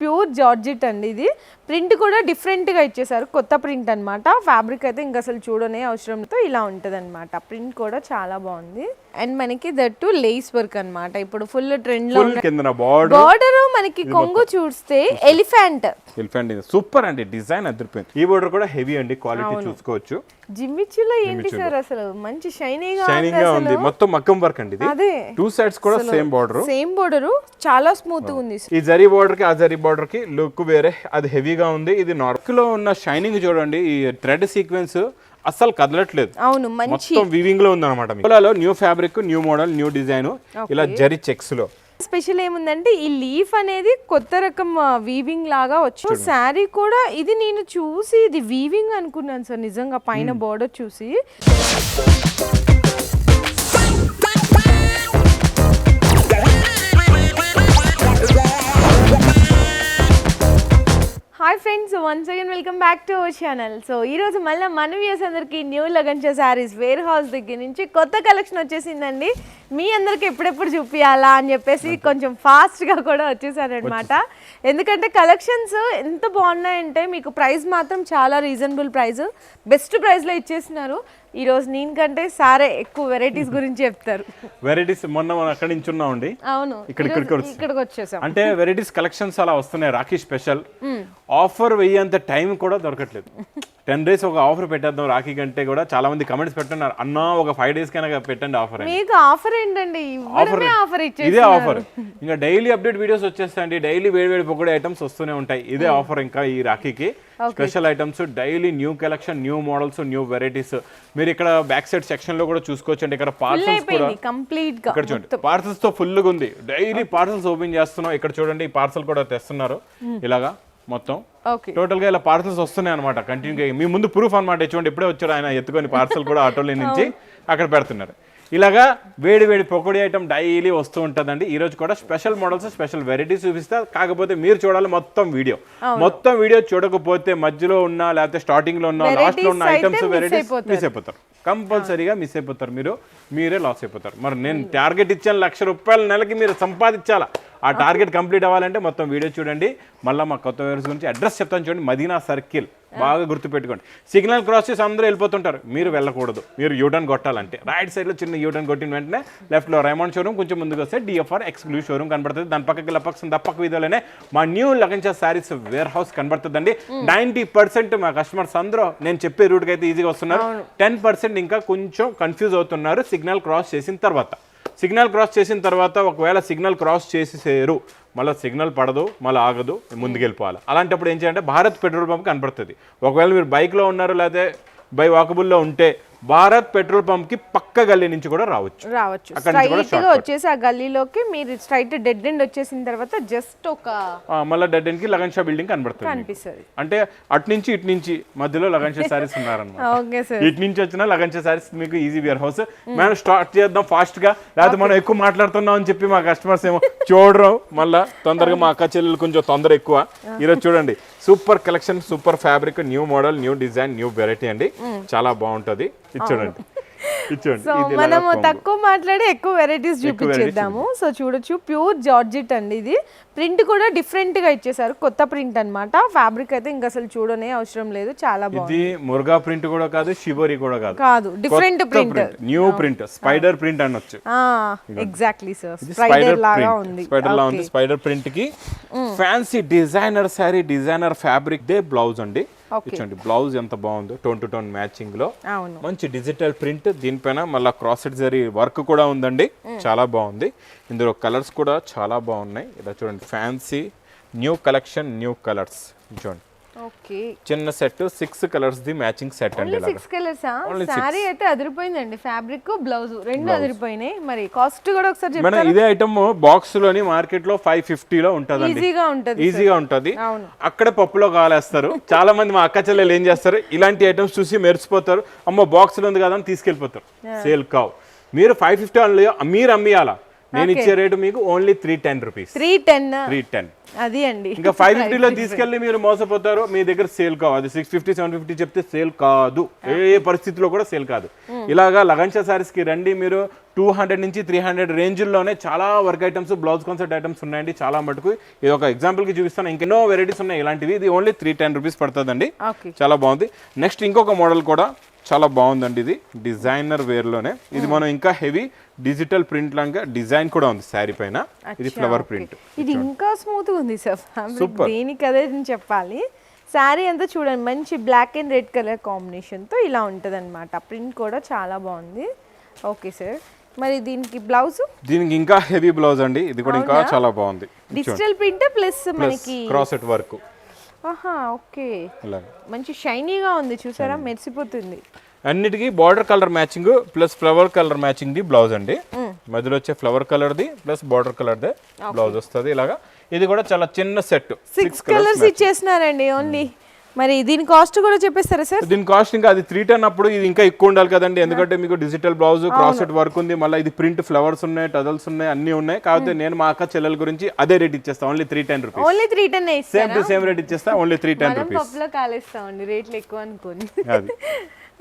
Pure georgette అండి. ఇది print కూడా డిఫరెంట్ గా ఇచ్చేసారు, కొత్త ప్రింట్ అన్నమాట. ఫ్యాబ్రిక్ అయితే ఇంకా అసలు చూడనే అవసరంతో ఇలా ఉంటది అనమాట. ప్రింట్ కూడా చాలా బాగుంది. అండ్ మనకి దట్టు లేస్ వర్క్ అన్నమాట. ఇప్పుడు ఫుల్ ట్రెండ్ లో బార్డర్ మనకి కొంగు చూస్తే ఎలిఫెంట్ సూపర్ అండి. డిజైన్ అదిరిపోయింది. ఈ బోర్డర్ కూడా హెవీ అండి, క్వాలిటీ చూసుకోవచ్చు. జిమ్మిచ్చులో ఏంటి సార్ అసలు మంచి షైనింగ్ గా ఉంది. మొత్తం మగ్గం వర్క్ అండి. ఇది టూ సైడ్స్ కూడా సేమ్ బోర్డర్ చాలా స్మూత్ గా ఉంది. ఈ జరీ బోర్డర్ కి ఆ జరీ బోర్డర్ కి లుక్ వేరే, అది హెవీగా ఉంది. ఇది నార్త్ లో ఉన్న షైనింగ్ చూడండి. ఈ థ్రెడ్ సీక్వెన్స్ అస్సలు కదలట్లేదు. అవును, మొత్తం వీవింగ్ లో ఉందన్నమాట. మిగతాలో new fabric, new model, new design, ఇలా జరీ చెక్స్ లో. స్పెషల్ ఏముందంటే ఈ లీఫ్ అనేది కొత్త రకం వీవింగ్ లాగా వచ్చు. శారీ కూడా ఇది నేను చూసి ఇది వీవింగ్ అనుకున్నాను సార్, నిజంగా పైన బోర్డర్ చూసి. Hi friends, once again welcome back to our channel. So ఈరోజు మళ్ళీ మన వ్యూస్ అందరికీ న్యూ లగంచా శారీస్ వేర్ హౌస్ దగ్గర నుంచి కొత్త కలెక్షన్ వచ్చేసిందండి. మీ అందరికి ఎప్పుడెప్పుడు చూపించాలా అని చెప్పేసి కొంచెం ఫాస్ట్గా కూడా వచ్చేసారనమాట. ఎందుకంటే కలెక్షన్స్ ఎంత బాగున్నాయంటే మీకు ప్రైస్ మాత్రం చాలా రీజనబుల్ ప్రైస్, బెస్ట్ ప్రైస్లో ఇచ్చేసినారు. ఈరోజు నేను కంటే సారే ఎక్కువ వెరైటీస్ గురించి చెప్తారు. వెరైటీస్ మొన్న అక్కడి నుంచి ఉన్నామండి. అవును, ఇక్కడికి వచ్చేసాం. అంటే వెరైటీస్ కలెక్షన్స్ అలా వస్తున్నాయి. రాఖీ స్పెషల్ ఆఫర్ వెయ్యేంత టైం కూడా దొరకట్లేదు. 10 days ఒక ఆఫర్ పెట్టేద్దాం రాఖీ కంటే కూడా చాలా మంది కమెంట్స్ పెట్టున్నారు. అన్నా ఒక 5 days కైనా పెట్టండి ఆఫర్. మీకు ఆఫర్ ఏంటండి? ఆఫర్ ఇదే ఆఫర్. ఇంకా డైలీ అప్డేట్ వీడియోస్ వచ్చేస్తాయండి. డైలీ వేడి పొగడే ఐటమ్స్ వస్తూనే ఉంటాయి. ఇదే ఆఫర్. ఇంకా ఈ రాఖీకి special items, daily new collection, new models, new varieties. మీరు ఇక్కడ బ్యాక్ సైడ్ సెక్షన్ లో కూడా చూసుకోవచ్చు అండి. ఇక్కడ పార్సల్స్ కూడా కంప్లీట్ గా, ఇక్కడ చూడండి పార్సల్స్ తో ఫుల్ గా ఉంది. డైలీ పార్సల్స్ ఓపెన్ చేస్తున్నాం. ఇక్కడ చూడండి ఈ పార్సల్ కూడా తెస్తున్నారు. ఇలాగా మొత్తం టోటల్ గా ఇలా పార్సల్స్ వస్తున్నాయి అనమాట కంటిన్యూగా. మీ ముందు ప్రూఫ్ అనమాట. చూడండి ఇప్పుడే వచ్చారు ఆయన ఎత్తుకొని పార్సల్ కూడా ఆటోలో నుంచి అక్కడ పెడుతున్నారు. ఇలాగా వేడి వేడి పకోడీ ఐటమ్ డైలీ వస్తూ ఉంటుందండి. ఈ రోజు కూడా స్పెషల్ మోడల్స్, స్పెషల్ వెరైటీస్ చూపిస్తా. కాకపోతే మీరు చూడాలి మొత్తం వీడియో చూడకపోతే మధ్యలో ఉన్న లేకపోతే స్టార్టింగ్ లో ఉన్న లాస్ట్ లో ఉన్న ఐటమ్స్ వెరైటీస్ మిస్ అయిపోతారు. కంపల్సరీగా మిస్ అయిపోతారు. మీరే లాస్ అయిపోతారు. మరి నేను టార్గెట్ ఇచ్చాను ₹1,00,000 నెలకి మీరు సంపాదించాలా. ఆ టార్గెట్ కంప్లీట్ అవ్వాలంటే మొత్తం వీడియో చూడండి. మళ్ళీ మా కొత్త వేర్స్ గురించి అడ్రస్ చెప్తాను చూడండి. మదీనా సర్కిల్ బాగా గుర్తుపెట్టుకోండి. సిగ్నల్ క్రాస్ చేసి అందరూ వెళ్ళిపోతుంటారు. మీరు వెళ్ళకూడదు. మీరు యూటర్న్ కొట్టాలంటే రైట్ సైడ్ లో చిన్న యూటర్న్ కొట్టిన వెంటనే లెఫ్ట్ లో రైమండ్ షోరూమ్, కొంచెం ముందుకు వస్తే DFR ఎక్స్క్లూజివ్ షోరూమ్ కనబడుతుంది. దాని పక్కకి తప్పక వీధిలోనే మా న్యూ లగంచా శారీస్ వేర్ హౌస్ కనబడుతుందండి. 90% మా కస్టమర్స్ అందరూ నేను చెప్పే రూట్కి అయితే ఈజీగా వస్తున్నారు. 10% ఇంకా కొంచెం కన్ఫ్యూజ్ అవుతున్నారు సిగ్నల్ క్రాస్ చేసిన తర్వాత. ఒకవేళ సిగ్నల్ క్రాస్ చేసేసారు, మళ్ళీ సిగ్నల్ పడదు, మళ్ళీ ఆగదు, ముందుకెళ్ళిపోవాలి. అలాంటప్పుడు ఏం చేయాలంటే భారత్ పెట్రోల్ పంప్ కనపడుతుంది. ఒకవేళ మీరు బైక్లో ఉన్నారు లేకపోతే బై వాకబుల్లో ఉంటే భారత్ పెట్రోల్ పంప్ కి పక్క గల్లీ నుంచి కూడా రావచ్చు. స్ట్రైట్ గా వచ్చేసి ఆ గల్లీలోకి మీరు స్ట్రైట్ డెడ్ ఎండ్ వచ్చేసిన తర్వాత జస్ట్ ఒక మళ్ళీ డెడ్ ఎండ్ కి లగన్షా బిల్డింగ్ కనిపిస్తుంది. అంటే అటు నుంచి ఇటు నుంచి మధ్యలో లగన్షా సారీస్ ఉన్నారన్నమాట. ఇటు నుంచి వచ్చిన లగన్షా సారీస్ మీకు ఈజీ వేర్ హౌస్. మనం స్టార్ట్ చేద్దాం ఫాస్ట్ గా, లేకపోతే మనం ఎక్కువ మాట్లాడుతున్నాం అని చెప్పి మా కస్టమర్స్ ఏమో చూడరు. మళ్ళా తొందరగా మా అక్క చెల్లెలు కొంచెం తొందర ఎక్కువ. ఈరోజు చూడండి super collection, super fabric, new model, new design, new variety అండి. చాలా బాగుంటది. చూడండి సో మనము తక్కువ మాట్లాడి ఎక్కువ వెరైటీస్ చూపించేద్దాము. సో చూడొచ్చు ప్యూర్ జార్జెట్ అండి. ఇది ప్రింట్ కూడా డిఫరెంట్ గా ఇచ్చేసారు, కొత్త ప్రింట్ అన్నమాట. ఫ్యాబ్రిక్ అయితే ఇంకా అసలు చూడనే అవసరం లేదు, చాలా బాగుంది. ఇది మురుగా ప్రింట్ కూడా కాదు, షిబోరి కూడా కాదు, different print, new print, spider print అనొచ్చు. ఎగ్జాక్ట్లీ సార్, స్పైడర్ లాగా ఉంది. స్పైడర్ ప్రింట్ కి fancy designer sari, designer fabric they blouse అండి. చూడండి బ్లౌజ్ ఎంత బాగుందో, టోన్ టు టోన్ మ్యాచింగ్ లో మంచి డిజిటల్ ప్రింట్. దీనిపైన మళ్ళీ క్రాస్ సెట్ జరీ వర్క్ కూడా ఉందండి. చాలా బాగుంది. ఇందులో కలర్స్ కూడా చాలా బాగున్నాయి. ఇలా చూడండి fancy new collection, new colours. చూడండి చిన్న సెట్ 6 కలర్స్ ది మ్యాచింగ్ సెట్ అండి. 6 కలర్స్. సారీ అయితే అదిరిపోయిందండి. ఫ్యాబ్రిక్, బ్లౌజ్ రెండు అదిరిపోయినాయి. మరి కాస్ట్ కూడా ఒకసారి చెప్తారా? ఇదే ఐటమ్ బాక్స్ లోని మార్కెట్ లో 550 లో ఉంటదండి. ఈజీగా ఉంటది. అక్కడే పప్పులో కాలేస్తారు. చాలా మంది మా అక్క చెల్లెలు ఏం చేస్తారు, ఇలాంటి ఐటమ్స్ చూసి మెరిసిపోతారు. అమ్మో బాక్స్ లో ఉంది కదా అని తీసుకెళ్లిపోతారు. సేల్ కావు. మీరు 550 మీరు అమ్మియాలా. నేను ఇచ్చే రేటు మీకు ఓన్లీ 310 రూపీస్. 310 అది అండి. ఇంకా 550లో తీసుకెళ్ళి మీరు మోసపోతారు. మీ దగ్గర సేల్ కాదు, అది 650 750 చెప్తే సేల్ కాదు, ఏ పరిస్థితిలో కూడా సేల్ కాదు. ఇలాగా లగన్షా సారీస్ కి రండి. మీరు 200 నుంచి 300 రేంజ్లోనే చాలా work items, blouse concept items ఉన్నాయండి చాలా మటుకు. ఇది ఒక ఎగ్జాంపుల్ కి చూపిస్తాను, ఇంకెన్నో వెరైటీస్ ఉన్నాయి ఇలాంటివి. ఇది ఓన్లీ 310 రూపీస్ పడుతుందండి, చాలా బాగుంది. నెక్స్ట్ ఇంకొక మోడల్ కూడా చాలా బాగుందండి, ఇది డిజైనర్ వేర్ లోనే. ఇది మనం ఇంకా హెవీ డిజిటల్ ప్రింట్ లాగా డిజైన్ కూడా ఉంది శారీ పైన. ఇది ఫ్లవర్ ప్రింట్, ఇది ఇంకా స్మూత్ గా ఉంది సార్. దీనికి అదే చెప్పాలి. శారీ అంతా చూడండి, మంచి black and red colour combination తో ఇలా ఉంటది అనమాట. ప్రింట్ కూడా చాలా బాగుంది. ఓకే సార్, మరి దీనికి బ్లౌజ్, దీనికి ఇంకా హెవీ బ్లౌజ్ అండి. ఇది కూడా ఇంకా చాలా బాగుంది, డిజిటల్ ప్రింట్ ప్లస్ మనకి క్రాస్ సెట్ వర్క్. ఆహా ఓకే, మంచి షైనీగా ఉంది చూసారా, మెరిసిపోతుంది. అన్నిటికీ border colour matching plus flower colour matching the blouse అండి. మధ్యలో వచ్చే flower colour the plus border colour they blouse వస్తుంది ఇలాగా. ఇది కూడా చాలా చిన్న సెట్, 6 కలర్స్ ఇచ్చేస్తున్నారండి ఓన్లీ. మరి దీని కాస్ట్ కూడా చెప్పేస్తారా సార్? దీని కాస్ట్ ఇంకా అది 310 అప్పుడు ఇది ఇంకా ఎక్కువ ఉండాలి కదండి, ఎందుకంటే మీకు digital blouse, cross set work ఉంది, మళ్ళీ ఇది ప్రింట్ ఫ్లవర్స్ ఉన్నాయి, టజల్స్ ఉన్నాయి, అన్ని ఉన్నాయి. కాకపోతే నేను మా అక్క చెల్లెల గురించి అదే రేట్ ఇచ్చేస్తా, only 310 rupees. Only 310 same to same rate ఇచ్చేస్తా, ఓన్లీ 310 రూపీస్. పప్పులో కాలేస్తామండి రేట్లు ఎక్కువ అనుకోని. అది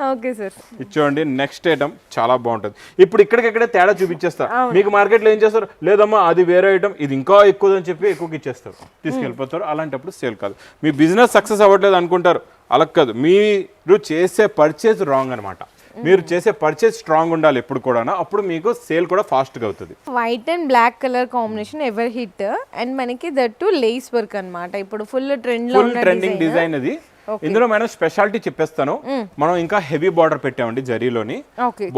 ఓకే సార్, ఇచ్చోండి. నెక్స్ట్ ఐటమ్ చాలా బాగుంటుంది. ఇప్పుడు ఇక్కడికక్కడే తేడా చూపించేస్తా. మీకు మార్కెట్లో ఏం చేస్తారు, లేదమ్మా అది వేరే ఐటమ్, ఇది ఇంకా ఎక్కువ అని చెప్పి ఎక్కువకి ఇచ్చేస్తారు, తీసుకెళ్ళిపోతారు. అలాంటప్పుడు సేల్ కాదు. మీ బిజినెస్ సక్సెస్ అవ్వట్లేదు అనుకుంటారు, అలా కాదు. మీరు చేసే పర్చేజ్ రాంగ్ అనమాట. మీరు చేసే పర్చేజ్ స్ట్రాంగ్ ఉండాలి ఎప్పుడు కూడా, అప్పుడు మీకు సేల్ కూడా ఫాస్ట్ గా అవుతుంది. White and black colour combination ever hit, and మనకి దట్టు లేస్ వర్క్ అన్నమాట. ఇప్పుడు ఫుల్ ట్రెండింగ్ డిజైన్ అది. ఇందులో మేడం స్పెషాలిటీ చెప్పేస్తాను, మనం ఇంకా హెవీ బార్డర్ పెట్టామండి జరీలోని.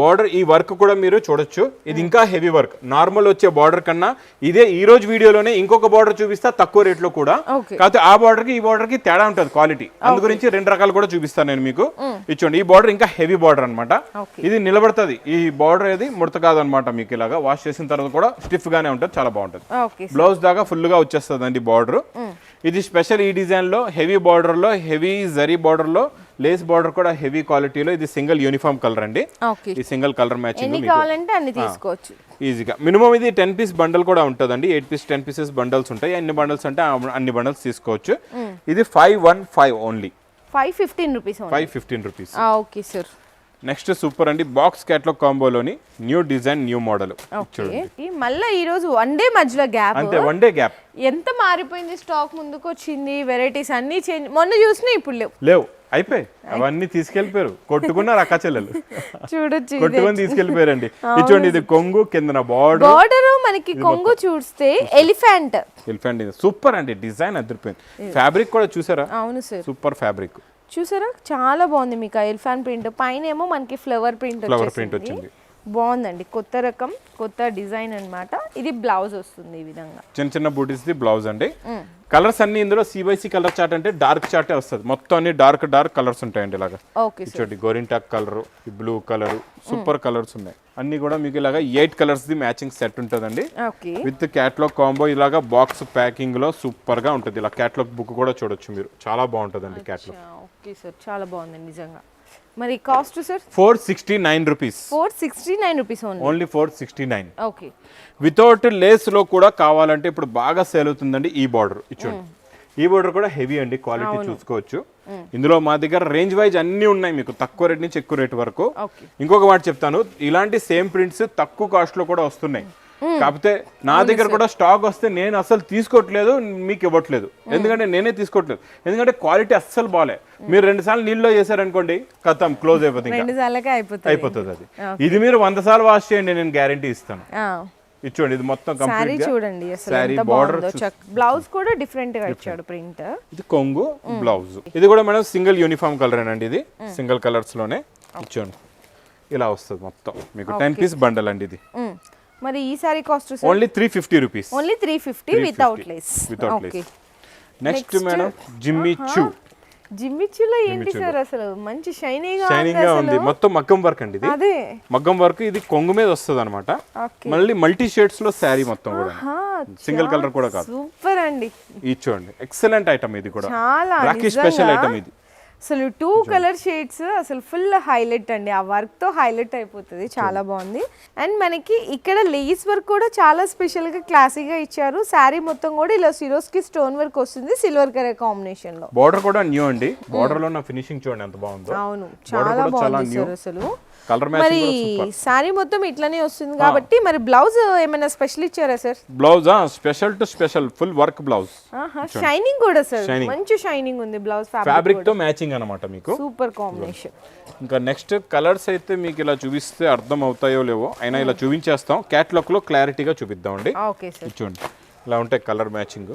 బార్డర్ ఈ వర్క్ కూడా మీరు చూడొచ్చు, ఇది ఇంకా హెవీ వర్క్. నార్మల్ వచ్చే బార్డర్ కన్నా ఇదే ఈ రోజు వీడియోలోనే ఇంకొక బార్డర్ చూపిస్తా తక్కువ రేట్ లో కూడా. కాకపోతే ఆ బార్డర్ కి ఈ బార్డర్ కి తేడా ఉంటుంది క్వాలిటీ, అందు గురించి 2 రకాలు కూడా చూపిస్తాను నేను మీకు. ఇచ్చోండి, ఈ బార్డర్ ఇంకా హెవీ బార్డర్ అనమాట. ఇది నిలబడుతుంది, ఈ బార్డర్ ఏది ముడత కాదనమాట. మీకు ఇలాగా వాష్ చేసిన తర్వాత కూడా స్టిఫ్ గానే ఉంటుంది, చాలా బాగుంటుంది. బ్లౌజ్ దాకా ఫుల్ గా వచ్చేస్తుంది అండి బార్డర్. ఇది స్పెషల్ ఈ డిజైన్ లో హెవీ బార్డర్ లో, హెవీ జరీ బార్డర్ లో, లేస్ బార్డర్ కూడా హెవీ క్వాలిటీలో. ఇది సింగిల్ యూనిఫామ్ కలర్ అండి, ఈ సింగిల్ కలర్ మ్యాచింగ్ తీసుకోవచ్చు ఈజీగా. మినిమం ఇది 10 పీస్ బండల్ కూడా ఉంటుందండి, 8 పీస్ 10 పీసెస్ బండల్స్ ఉంటాయి. ఎన్ని బండల్స్ అంటే అన్ని బండల్స్ తీసుకోవచ్చు. ఇది 515 only, 515 rupees. 515 rupees. Okay sir. Next super అండి, బాక్స్ క్యాటలాగ్ కాంబోలోని న్యూ డిజైన్ న్యూ మోడల్. మళ్ళీ ఈ రోజు వన్ డే మధ్యలో గ్యాప్, అంతే వన్ డే గ్యాప్. ఎంత మారిపోయింది స్టాక్, ముందుకు వచ్చింది, వెరైటీస్ అన్ని చేంజ్. మొన్న చూసినా ఇప్పుడు లేవు, అయిపోయి అవన్నీ తీసుకెళ్లిపోయారు, కొట్టుకున్నారు అక్క చెల్లెలు. చూడొచ్చు, కొట్టుకొని తీసుకెళ్లిపోయారండి. ఇచ్చోండి, ఇది కొంగు కింద బార్డర్ మనకి కొంగు చూస్తే ఎలిఫెంట్ సూపర్ అండి, డిజైన్ అదిరిపోయింది. ఫ్యాబ్రిక్ కూడా చూసారా? అవును సార్, సూపర్ ఫ్యాబ్రిక్ చూసారా, చాలా బాగుంది. మీకు ఎలిఫెంట్ ప్రింట్ పైన ఏమో మనకి ఫ్లవర్ ప్రింట్ వచ్చింది, బాగుందండి. కొత్త రకం, కొత్త డిజైన్ అన్నమాట. ఇది బ్లౌజ్ వస్తుంది ఈ విధంగా, చిన్న చిన్న బూటీస్ ది బ్లౌజ్ అండి. కలర్స్ అన్ని ఇందులో CYC కలర్ చార్ట్ అంటే డార్క్ చార్టే వస్తుంది, మొత్తం అన్ని డార్క్ కలర్స్ ఉంటాయండి ఇలాగా. చూడండి, గోరింటాక్ colour, blue colour, super colours ఉన్నాయి అన్ని కూడా. మీకు ఇలాగా 8 కలర్స్ ది మ్యాచింగ్ సెట్ ఉంటుందండి విత్ క్యాటలాగ్ కాంబో. ఇలాగా బాక్స్ ప్యాకింగ్ లో సూపర్ గా ఉంటుంది. ఇలా క్యాటలాగ్ బుక్ కూడా చూడొచ్చు మీరు, చాలా బాగుంటుందండి క్యాటలాగ్. ఓకే సార్, చాలా బాగుంది నిజంగా. మరి cost sir? 469 rupees. 469 rupees only 469. Okay, without lace లో కూడా కావాలంటే ఇప్పుడు బాగా సేల్ అవుతుందండి ఈ బార్డర్. ఇచ్చోండి, ఈ బార్డర్ కూడా హెవీ అండి, క్వాలిటీ చూసుకోవచ్చు. ఇందులో మా దగ్గర రేంజ్ వైజ్ అన్ని ఉన్నాయి, మీకు తక్కువ రేట్ నుంచి ఎక్కువ రేట్ వరకు. ఇంకొక మాట చెప్తాను, ఇలాంటి సేమ్ ప్రింట్స్ తక్కువ కాస్ట్ లో కూడా వస్తున్నాయి. కాకపోతే నా దగ్గర కూడా స్టాక్ వస్తే నేను అసలు తీసుకోవట్లేదు, మీకు ఇవ్వట్లేదు. ఎందుకంటే నేనే తీసుకోవట్లేదు, ఎందుకంటే క్వాలిటీ అస్సలు బాగాలే. మీరు 2 సార్లు నీళ్ళలో చేశారనుకోండి, ఖతం క్లోజ్ అయిపోతుంది, అయిపోతుంది అది. ఇది మీరు 100 సార్లు వాష్ చేయండి, నేను గ్యారంటీ ఇస్తాను. ఇచ్చోండి, ఇది మొత్తం కంప్లీట్ చూడండి, సారీ బార్డర్, బ్లౌజ్ కూడా డిఫరెంట్ గా ఇచ్చాడు ప్రింట్. ఇది కొంగు బ్లౌజ్. ఇది కూడా మేడం సింగిల్ యూనిఫామ్ కలర్ అండి, ఇది సింగిల్ కలర్స్ లోనే. ఇచ్చోండి, ఇలా వస్తుంది మొత్తం మీకు 10 పీస్ బండల్ అండి ఇది. మరి ఈ sari cost only 350 rupees. Only 350 without lace. Okay, next madam Jimmy Choo. జిమ్మిచ్చులో ఏంటి సార్, అసలు మంచి షైనీగా ఉంది, మొత్తం మగ్గం వర్క్ అండి ఇది. అదే మగ్గం వర్క్, ఇది కొంగు మీద వస్తుంది అనమాట. మళ్ళీ మల్టీ షేడ్స్ లో శారీ మొత్తం కూడా, సింగిల్ కలర్ కూడా కాదు. సూపర్ అండి, ఇది చూడండి, ఎక్సలెంట్ ఐటమ్. ఇది కూడా చాలా రాఖీ స్పెషల్ ఐటమ్ ఇది. అసలు 2 కలర్ షేడ్స్ అసలు ఫుల్ హైలైట్ అండి, ఆ వర్క్ తో హైలైట్ అయిపోతుంది, చాలా బాగుంది. అండ్ మనకి ఇక్కడ లేస్ వర్క్ కూడా చాలా స్పెషల్ గా క్లాసీగా ఇచ్చారు. శారీ మొత్తం కూడా ఇలా సిరోస్కి స్టోన్ వర్క్ వస్తుంది సిల్వర్ కలర్ కాంబినేషన్ లో. బార్డర్ కూడా న్యూ అండి, బార్డర్ లో ఉన్న ఫినిషింగ్ చూడండి ఎంత బాగుందో. అవును చాలా బాగుంది సార్ అసలు. కలర్ మరి శారీ మొత్తం ఇట్లానే వస్తుంది కాబట్టి మరి బ్లౌజ్ ఏమైనా స్పెషల్ ఇచ్చారా sir? Blouse special to special full work blouse, shining కూడా సార్ మంచి షైనింగ్ ఉంది బ్లౌజ్, ఫ్యాబ్రిక్ తో మ్యాచింగ్ అన్నమాట మీకు, సూపర్ కాంబినేషన్. ఇంకా నెక్స్ట్ కలర్స్ అయితే మీకు ఇలా చూపిస్తే అర్థం అవుతాయో లేవో, అయినా ఇలా చూపించేస్తాం, క్యాట్లాగ్ లో క్లారిటీగా చూపిద్దాం అండి. ఓకే సార్, చూడండి ఇలా ఉంటాయి కలర్ మ్యాచింగ్,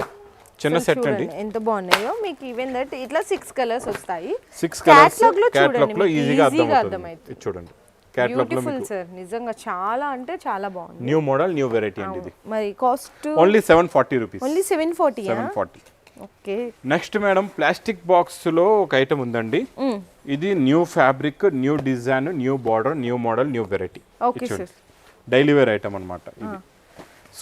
చిన్న సెట్ అండి, ఎంత బాగున్నాయో. మీకు ఈవెన్ దట్ ఇట్లా 6 కలర్స్ వస్తాయి, 6 కలర్స్ క్యాట్లాగ్ లో ఈజీగా అర్థమవుతుంది. చూడండి క్యాట్లాగ్ లో బ్యూటిఫుల్ సార్, నిజంగా చాలా అంటే చాలా బాగుంది. న్యూ మోడల్ న్యూ వెరైటీ అండి ఇది. మరి cost only 740 rupees, only 740. 740. Okay. Next madam plastic box లో ఒక ఐటమ్ ఉందండి, ఇది new fabric, new design, new border, new model, new variety. Okay sir, daily wear item అన్నమాట ఇది.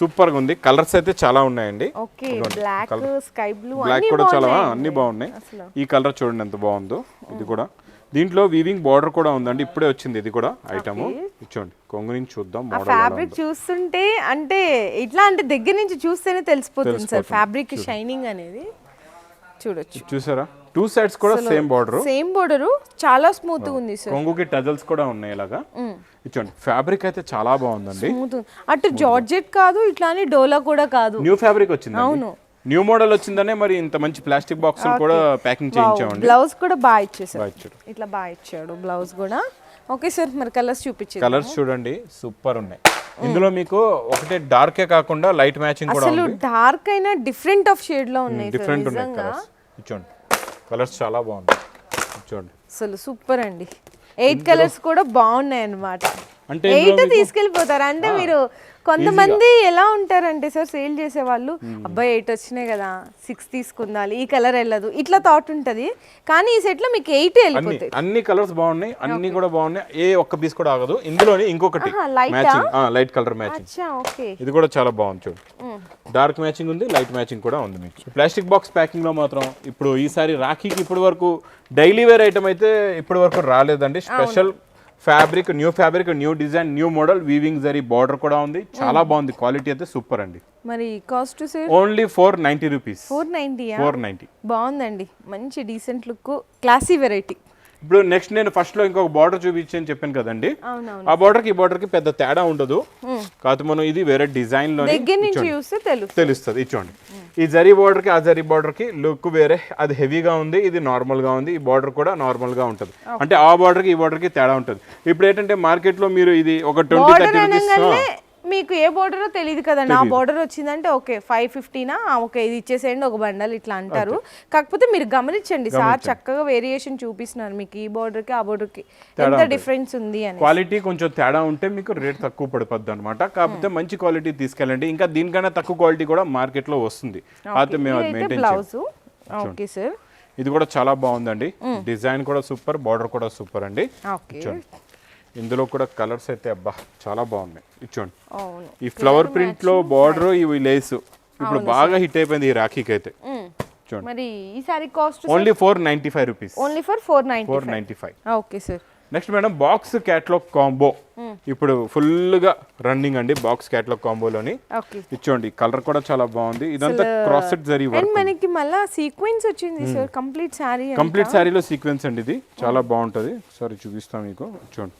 సూపర్ గా ఉంది, కలర్స్ అయితే చాలా ఉన్నాయండి. Okay, black, sky blue, black కూడా చాలా అన్ని బాగున్నాయి. ఈ కలర్ చూడండి ఎంత బాగుందో. ఇది కూడా దీంట్లో వీవింగ్ బార్డర్ కూడా ఉందండి, ఇప్పుడే వచ్చింది ఇది కూడా ఐటమ్. చూడండి కొంగు నుంచి చూద్దాం, ఫ్యాబ్రిక్ చూస్తుంటే అంటే ఇట్లా అంటే దగ్గర నుంచి చూస్తేనే తెలిసిపోతుంది సార్ ఫ్యాబ్రిక్ షైనింగ్ అనేది. చూడొచ్చు, చూసారా 2 సైడ్స్ కూడా సేమ్ బోర్డర్ చాలా స్మూత్ ఉంది సార్. కొంగుకి టజల్స్ కూడా ఉన్నాయి ఇలాగా. చూడండి ఫ్యాబ్రిక్ అయితే చాలా బాగుందండి, అటు జార్జెట్ కాదు, ఇట్లానే డోలా కూడా కాదు, న్యూ ఫ్యాబ్రిక్ వచ్చింది. అవును, న్యూ మోడల్ వచ్చిందనే మరి ఇంత మంచి ప్లాస్టిక్ బాక్స్ కూడా ప్యాకింగ్ చేయించామండి. బ్లౌజ్ కూడా బాగా ఇచ్చేసారు, ఇట్లా బాగా ఇచ్చాడు బ్లౌజ్ కూడా. ఓకే సార్, మరి కలర్స్ చూపించండి. కలర్స్ చూడండి సూపర్ ఉన్నాయి. ఇందులో మీకు ఒకటే డార్కే కాకుండా లైట్ మ్యాచింగ్ కూడా ఉంది. అసలు డార్క్ అయినా డిఫరెంట్ ఆఫ్ షేడ్ లో ఉన్నాయి, డిఫరెంట్ ఉన్నాయి కలర్స్. చూడండి కలర్స్ చాలా బాగున్నాయి, చూడండి అసలు సూపర్ అండి. 8 కలర్స్ కూడా బాగున్నాయి అన్నమాట. అంటే 8 తీసుకెళ్ళిపోతారు అంటే మీరు. కొంతమంది ఎలా ఉంటారంటే సార్ సేల్ చేసే వాళ్ళు, అబ్బాయి 8 వచ్చినాయి కదా 6 తీసుకుందాలి, ఈ కలర్ వెళ్ళదు, ఇట్లా థాట్ ఉంటది. కానీ ఈ సెట్ లో మీకు 8 వెళ్ళిపోతాయి. అన్ని కలర్స్ బాగున్నాయి, అన్ని కూడా బాగున్నాయి, ఏ ఒక్క పీస్ కూడా ఆగదు. ఇందులోని ఇంకొకటి మ్యాచింగ్, లైట్ కలర్ మ్యాచింగ్. ఇది కూడా చాలా బాగుంది చూడు, డార్క్ మ్యాచింగ్ ఉంది, లైట్ మ్యాచింగ్ కూడా ఉంది మీకు. ప్లాస్టిక్ బాక్స్ ప్యాకింగ్ లో మాత్రం ఇప్పుడు ఈసారి రాఖీకి ఇప్పటి వరకు డైలీ వేర్ ఐటమ్ అయితే ఇప్పటి వరకు రాలేదండి. Special fabric, new design, new model, weaving zari border కూడా ఉంది, చాలా బాగుంది. క్వాలిటీ అయితే సూపర్ అండి. మరి కాస్ట్ సార్? Only 490 rupees. 490 బాగుందండి, మంచి డీసెంట్ లుక్, క్లాసీ వెరైటీ. ఇప్పుడు నెక్స్ట్ నేను ఫస్ట్ లో ఇంకొక బార్డర్ చూపించని చెప్పాను కదండి, ఆ బార్డర్ కి ఈ బార్డర్ కి పెద్ద తేడా ఉండదు. కాకపోతే మనం ఇది వేరే డిజైన్ లో తెలుస్తుంది. ఇచ్చోండి ఈ జరీ బార్డర్ కి ఆ జరీ బార్డర్ కి లుక్ వేరే, అది హెవీగా ఉంది, ఇది నార్మల్ గా ఉంది. ఈ బార్డర్ కూడా నార్మల్ గా ఉంటుంది, అంటే ఆ బార్డర్ కి ఈ బార్డర్ కి తేడా ఉంటుంది. ఇప్పుడు ఏంటంటే మార్కెట్ లో మీరు ఇది ఒక 20-30 రూపీస్ మీకు ఏ బోర్డరో తెలియదు కదండి, ఆ బోర్డర్ వచ్చిందంటే ఓకే 550నా, ఓకే ఇది ఇచ్చేసేయండి ఒక బండల్ ఇట్లా అంటారు. కాకపోతే మీరు గమనించండి సార్ చక్కగా వేరియేషన్ చూపిస్తున్నారు మీకు, ఈ బోర్డర్ కి ఆ బోర్డర్ కి ఎంత డిఫరెన్స్ ఉంది అని. క్వాలిటీ కొంచెం తేడా ఉంటే మీకు రేట్ తక్కువ పడిపోద్ది అనమాట. కాకపోతే మంచి క్వాలిటీ తీసుకెళ్ళండి, ఇంకా దీనికన్నా తక్కువ క్వాలిటీ కూడా మార్కెట్ లో వస్తుంది. అయితే మేము అది మెయింటైన్ చేస్తాం. ఓకే సార్, ఇది కూడా చాలా బాగుందండి, డిజైన్ కూడా సూపర్, బార్డర్ కూడా సూపర్ అండి. ఇందులో కూడా కలర్స్ అయితే అబ్బా చాలా బాగున్నాయి. ఇచ్చోండి ఈ ఫ్లవర్ ప్రింట్ లో బార్డర్, ఇవి లేస్ ఇప్పుడు బాగా హిట్ అయిపోయింది ఈ రాఖీకి అయితే. చూడండి మరి ఈ sari cost only 495 rupees, only for 495. Okay sir. Next madam box catalogue combo ఇప్పుడు ఫుల్ గా రన్నింగ్ అండి. బాక్స్ క్యాటలాగ్ కాంబోలోని ఇచ్చోండి కలర్ కూడా చాలా బాగుంది. ఇదంతా క్రాస్ సెట్ జరీ వర్క్, మనకి మళ్ళా సీక్వెన్స్ వచ్చింది సార్ కంప్లీట్ సారీ. కంప్లీట్ సారీలో సీక్వెన్స్ అండి, ఇది చాలా బాగుంటది. సారీ చూపిస్తాం మీకు. చూడండి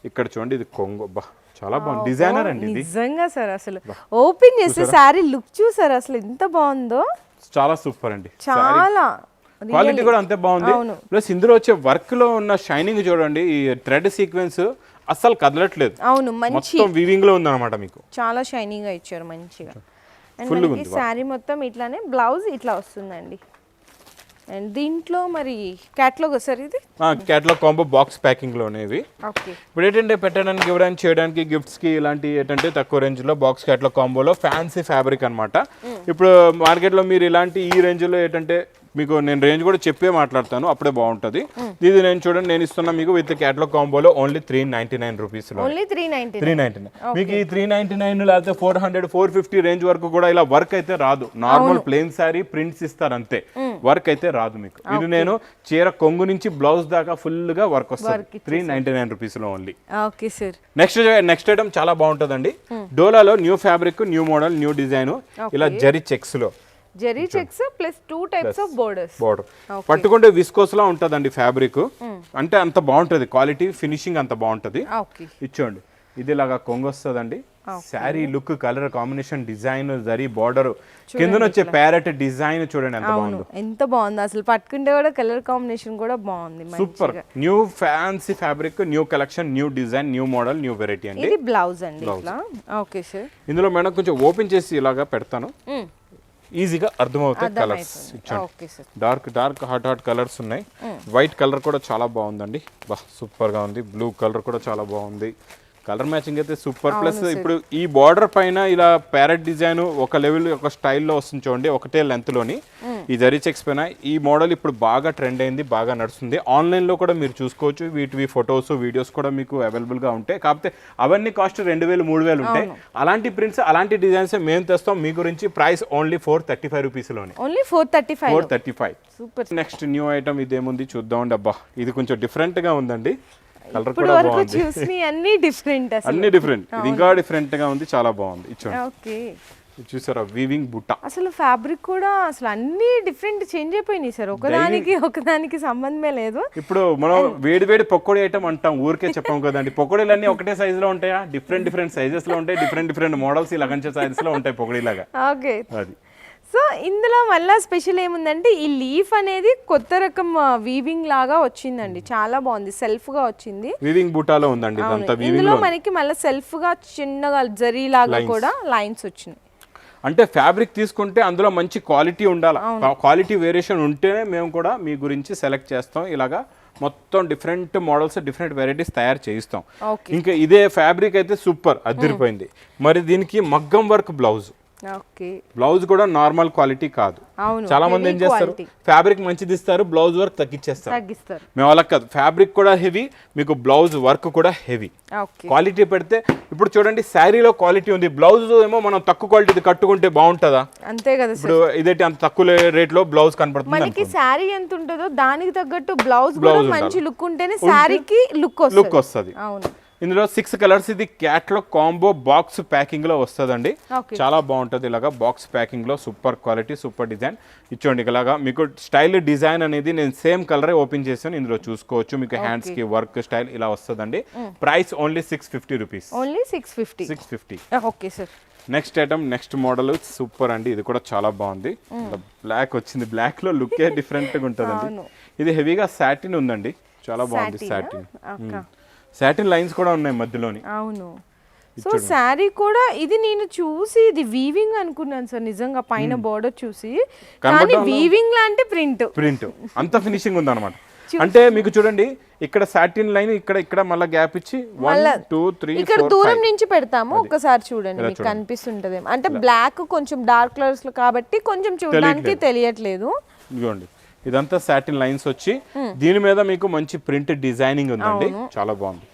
ఇక్కడ చూడండి, ఇది కొంగు, బా చాలా బాగుంది, డిజైనర్ అండి ఇది నిజంగా సార్. అసలు ఓపెన్ చేస్తే సారీ లుక్ చూసారు అసలు ఎంత బాగుందో, చాలా సూపర్ అండి. చాలా క్వాలిటీ కూడా అంతే బాగుంది. ప్లస్ ఇందులో వచ్చే వర్క్ లో ఉన్న షైనింగ్ చూడండి, ఈ థ్రెడ్ సీక్వెన్స్ అస్సలు కదలట్లేదు. అవును, మొత్తం వీవింగ్ లో ఉంది అనమాట, మీకు చాలా షైనింగ్ గా ఇచ్చారు మంచిగా. అండ్ సారీ మొత్తం ఇట్లానే బ్లౌజ్ ఇట్లా వస్తుందండి. అండ్ దీంట్లో మరి క్యాటలాగ్ సార్ ఇది క్యాటలాగ్ కాంబో బాక్స్ ప్యాకింగ్ లోనేవి. ఇప్పుడు ఏంటంటే పెట్టడానికి, ఇవ్వడానికి, చేయడానికి, గిఫ్ట్స్ కి ఇలాంటి ఏంటంటే తక్కువ రేంజ్ లో బాక్స్ క్యాటలాగ్ కాంబోలో ఫ్యాన్సీ ఫ్యాబ్రిక్ అన్నమాట. ఇప్పుడు మార్కెట్ లో మీరు ఇలాంటి ఈ రేంజ్ లో ఏంటంటే మీకు నేను రేంజ్ కూడా చెప్పే మాట్లాడతాను, అప్పుడే బాగుంటుంది. ఇది నేను చూడండి, నేను ఇస్తున్నా మీకు విత్ క్యాటలాగ్ కాంబోలో ఓన్లీ 399 రూపీస్ లో. 399 మీకు ఈ 399 లేకపోతే 400, 450 రేంజ్ వరకు కూడా ఇలా వర్క్ అయితే రాదు. నార్మల్ ప్లెయిన్ సారీ ప్రింట్స్ ఇస్తారు అంతే. వర్క్ అయితే రాదు మీకు. ఇది నేను చీర కొంగు నుంచి బ్లౌజ్ దాకా ఫుల్ గా వర్క్ వస్తుంది. 399 రూపీస్ లో only. Okay sir. Next item చాలా బాగుంటుందండి. డోలాలో new fabric, new model, new design, ఇలా జరీ చెక్స్ లో zari checks plus 2 types of border పట్టుకుంటే విస్కోస్ లా ఉంటదండి ఫ్యాబ్రిక్. అంటే అంత బాగుంటది, క్వాలిటీ ఫినిషింగ్ అంత బాగుంటది. ఇచ్చోండి, ఇది ఇలాగా కొంగు వస్తుందండి. Sari look, colour combination, design, zari border, కింద వచ్చే ప్యారెట్ డిజైన్ చూడండి ఎంత బాగుంది. ఎంత బాగుంది అసలు, పట్టుకుంటే కూడా కలర్ కాంబినేషన్ కూడా బాగుంది. Super new fancy fabric, new collection, new design, new model, new variety అండి. ఇది బ్లౌజ్ అండి ఇట్లా. Okay sir. ఇందులో మేడం కొంచెం ఓపెన్ చేసి ఇలాగా పెడతాను, ఈజీగా అర్థమవుతాయి కలర్స్. డార్క్ హాట్ కలర్స్ ఉన్నాయి. వైట్ కలర్ కూడా చాలా బాగుందండి, బా సూపర్ గా ఉంది. బ్లూ కలర్ కూడా చాలా బాగుంది. కలర్ మ్యాచింగ్ అయితే సూపర్. ప్లస్ ఇప్పుడు ఈ బార్డర్ పైన ఇలా ప్యారెట్ డిజైన్ ఒక లెవెల్, ఒక స్టైల్లో వస్తుంది చూడండి, ఒకటే లెంత్ లోని ఈ జరీ చెక్స్ పైన. ఈ మోడల్ ఇప్పుడు బాగా ట్రెండ్ అయింది, బాగా నడుస్తుంది. ఆన్లైన్ లో కూడా మీరు చూసుకోవచ్చు. వీటివి ఫొటోస్, వీడియోస్ కూడా మీకు అవైలబుల్ గా ఉంటాయి. కాకపోతే అవన్నీ కాస్ట్ 2000, 3000 ఉంటాయి. అలాంటి ప్రింట్స్, అలాంటి డిజైన్స్ మేము తెస్తాం మీ గురించి. ప్రైస్ ఓన్లీ 435 రూపీస్ లోనే. Only 435. Super. Next new item ఇదేముంది చూద్దాం. అబ్బా ఇది కొంచెం డిఫరెంట్ గా ఉందండి. కలర్ ఇప్పుడు కూడా వరకు బాగుంది. చూసి అన్ని డిఫరెంట్, అన్ని డిఫరెంట్. ఇది ఇంకా డిఫరెంట్ గా ఉంది, చాలా బాగుంది. ఇచ్చోండి, ఓకే చూసారా వీవింగ్ బుట్ట. అసలు ఫ్యాబ్రిక్ కూడా అసలు అన్ని డిఫరెంట్ చేంజ్ అయిపోయినాయి సార్, ఒకదానికి సంబంధమే లేదు. ఇప్పుడు మనం వేడి పకోడీ ఐటమ్ అంటాం, ఊరికే చెప్పాం కదండి. పకోడీలు అన్ని ఒకటే సైజ్ లో ఉంటాయా? డిఫరెంట్ సైజెస్ లో ఉంటాయి, డిఫరెంట్ మోడల్స్ ఇలా కంచే సైజెస్ లో ఉంటాయి పకోడీ లాగా. ఓకే. అది సో ఇందులో మళ్ళీ స్పెషల్ ఏముందంటే ఈ లీఫ్ అనేది కొత్త రకం వీవింగ్ లాగా వచ్చిందండి, చాలా బాగుంది. సెల్ఫ్ గా వచ్చింది, వీవింగ్ బూటాలో ఉందండి ఇదంతా. ఇందులో మనకి మళ్ళీ సెల్ఫ్ గా చిన్నగా జరీ లాగా కూడా లైన్స్ వచ్చినాయి. అంటే ఫ్యాబ్రిక్ తీసుకుంటే అందులో మంచి క్వాలిటీ ఉండాలి. క్వాలిటీ వేరియేషన్ ఉంటేనే మేము కూడా మీ గురించి సెలెక్ట్ చేస్తాం. ఇలాగా మొత్తం డిఫరెంట్ మోడల్స్, డిఫరెంట్ వెరైటీస్ తయారు చేయిస్తాం. ఇంకా ఇదే ఫ్యాబ్రిక్ అయితే సూపర్ అదిరిపోయింది. మరి దీనికి మగ్గం వర్క్ బ్లౌజ్. బ్లౌజ్ కూడా నార్మల్ క్వాలిటీ కాదు. చాలా మంది ఏం చేస్తారు, ఫ్యాబ్రిక్ మంచిది ఇస్తారు, బ్లౌజ్ వర్క్ తగ్గిస్తారు. మేము అలా కాదు, ఫ్యాబ్రిక్ కూడా హెవీ, మీకు బ్లౌజ్ వర్క్ కూడా హెవీ. క్వాలిటీ పెడితే ఇప్పుడు చూడండి, శారీలో క్వాలిటీ ఉంది, బ్లౌజ్ ఏమో మనం తక్కువ క్వాలిటీ కట్టుకుంటే బాగుంటుందా? అంతే కదా. ఇప్పుడు ఇదేంటి అంత తక్కువ రేట్ లో బ్లౌజ్ కనపడుతుంది. మనకి శారీ ఎంత ఉంటుందో దానికి తగ్గట్టు బ్లౌజ్ కూడా మంచి లుక్ ఉంటేనే శారీకి లుక్ వస్తుంది. అవును. ఇందులో 6 కలర్స్. ఇది క్యాట్లాగ్ కాంబో బాక్స్ ప్యాకింగ్ లో వస్తుందండి, చాలా బాగుంటుంది. ఇలాగా బాక్స్ ప్యాకింగ్ లో సూపర్ క్వాలిటీ, సూపర్ డిజైన్. ఇచ్చోండి ఇలాగా మీకు స్టైల్ డిజైన్ అనేది నేను సేమ్ కలరే ఓపెన్ చేసాను, ఇందులో చూసుకోవచ్చు. మీకు హ్యాండ్స్ కి వర్క్ స్టైల్ ఇలా వస్తుందండి. Price only 650 rupees. Only 650. Okay sir. Next item, next model super అండి. ఇది కూడా చాలా బాగుంది. బ్లాక్ వచ్చింది, బ్లాక్ లో లుక్ డిఫరెంట్ గా ఉంటుందండి. ఇది హెవీగా సాటిన్ ఉందండి, చాలా బాగుంది. సాటిన్ లైన్స్ కూడా ఉన్నాయి మధ్యలోని. అవును. సో శారీ కూడా ఇది నేను చూసి ఇది వీవింగ్ అనుకున్నాను సార్, నిజంగా పైన బోర్డర్ చూసి, కానీ వీవింగ్ లాంటి ప్రింట్ అంత ఫినిషింగ్ ఉంది అనమాట. అంటే మీకు చూడండి, ఇక్కడ సాటిన్ లైన్, ఇక్కడ మళ్ళీ గ్యాప్ ఇచ్చి 1 2 3 ఇక్కడ దూరం నుంచి పెడతాము, ఒక్కసారి చూడండి మీకు కనిపిస్తుంటది. అంటే బ్లాక్ కొంచెం డార్క్ కలర్స్ లో కాబట్టి కొంచెం చూడడానికి తెలియట్లేదు. ఇదిగోండి, ఇదంతా సాటిన్ లైన్స్ వచ్చి దీని మీద మీకు మంచి ప్రింట్ డిజైనింగ్ ఉందండి, చాలా బాగుంది.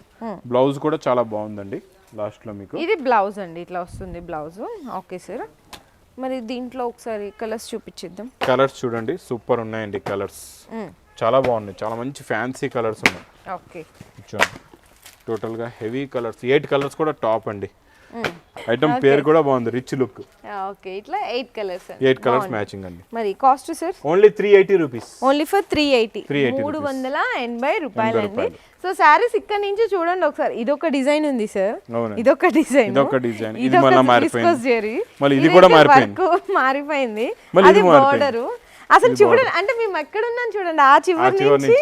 బ్లౌజ్ కూడా చాలా బాగుందండి. లాస్ట్ లో మీకు ఇది బ్లౌజ్ అండి, ఇట్లా వస్తుంది బ్లౌజ్. Okay sir. మరి దీంట్లో ఒకసారి కలర్స్ చూపించేద్దాం. కలర్స్ చూడండి, సూపర్ ఉన్నాయండి కలర్స్, చాలా బాగున్నాయి. చాలా మంచి ఫ్యాన్సీ కలర్స్ ఉన్నాయి. ఓకే. టోటల్ గా హెవీ కలర్స్, 8 కలర్స్ కూడా టాప్ అండి. ఐటమ్ పేరు కూడా బాగుంది, రిచ్ లుక్. ఓకే, ఇట్లా 8 కలర్స్, 8 కలర్స్ మ్యాచింగ్ అండి. మరి cost sir only 380 rupees. Only for 380 380 రూపాయలండి. సో సారీస్ ఇక్కడ నుంచి చూడండి ఒకసారి, ఇదొక డిజైన్ ఉంది సార్, ఇదొక డిజైన్, ఇది మళ్ళీ మారిపోయింది, మళ్ళీ ఇది కూడా మారిపోయింది. అది బోర్డర్ అసలు చూడండి, అంటే మేము ఎక్కడ ఉన్నాం చూడండి, ఆ చివరి నుంచి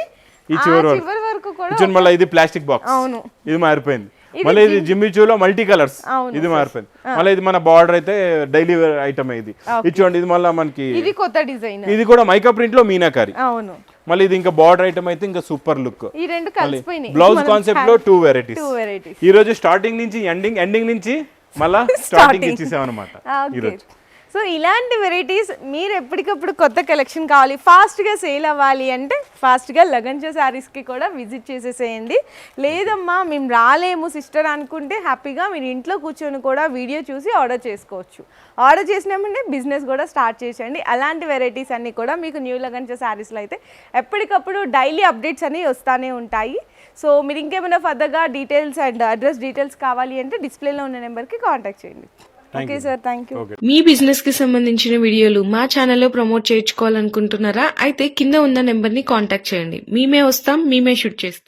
ఈ చివరి వరకు కూడా. మళ్ళీ ఇది ప్లాస్టిక్ బాక్స్, అవును ఇది మారిపోయింది. మళ్ళీ ఇది జిమ్మిచూలో మల్టీ కలర్స్, ఇది మారిపోయింది. మళ్ళీ ఇది మన బార్డర్ అయితే డైలీ వేర్ ఐటమ్. ఇది చూడండి, ఇది మళ్ళీ మనకి ఇది కొత్త డిజైన్, ఇది కూడా మైకా ప్రింట్ లో మీనాకారి. అవును. మళ్ళీ ఇది ఇంకా బార్డర్ ఐటమ్ అయితే ఇంకా సూపర్ లుక్. ఈ రెండు కలిసిపోయినాయి. బ్లౌజ్ కాన్సెప్ట్ లో 2 వెరైటీస్. ఈ రోజు స్టార్టింగ్ నుంచి ఎండింగ్ నుంచి మళ్ళీ స్టార్టింగ్ ఇచ్చేసాం అనమాట ఈ రోజు. సో ఇలాంటి వెరైటీస్ మీరు ఎప్పటికప్పుడు కొత్త కలెక్షన్ కావాలి, ఫాస్ట్గా సేల్ అవ్వాలి అంటే ఫాస్ట్గా లగంచా శారీస్కి కూడా విజిట్ చేసేసేయండి. లేదమ్మా మేము రాలేము సిస్టర్ అనుకుంటే హ్యాపీగా మీరు ఇంట్లో కూర్చొని కూడా వీడియో చూసి ఆర్డర్ చేసుకోవచ్చు. ఆర్డర్ చేసినామంటే బిజినెస్ కూడా స్టార్ట్ చేసేయండి. అలాంటి వెరైటీస్ అన్నీ కూడా మీకు న్యూ లగంచా శారీస్లో అయితే ఎప్పటికప్పుడు డైలీ అప్డేట్స్ అనేవి వస్తూనే ఉంటాయి. సో మీరు ఇంకేమైనా ఫర్దర్గా డీటెయిల్స్ అండ్ అడ్రస్ డీటెయిల్స్ కావాలి అంటే డిస్ప్లేలో ఉన్న నెంబర్కి కాంటాక్ట్ చేయండి. Okay sir, thank you. Me business కి సంబంధించిన వీడియోలు మా ఛానల్లో ప్రమోట్ చేయించుకోవాలనుకుంటున్నారా? అయితే కింద ఉన్న నెంబర్ ని కాంటాక్ట్ చేయండి. మేమే వస్తాం, మేమే షూట్ చేస్తాం.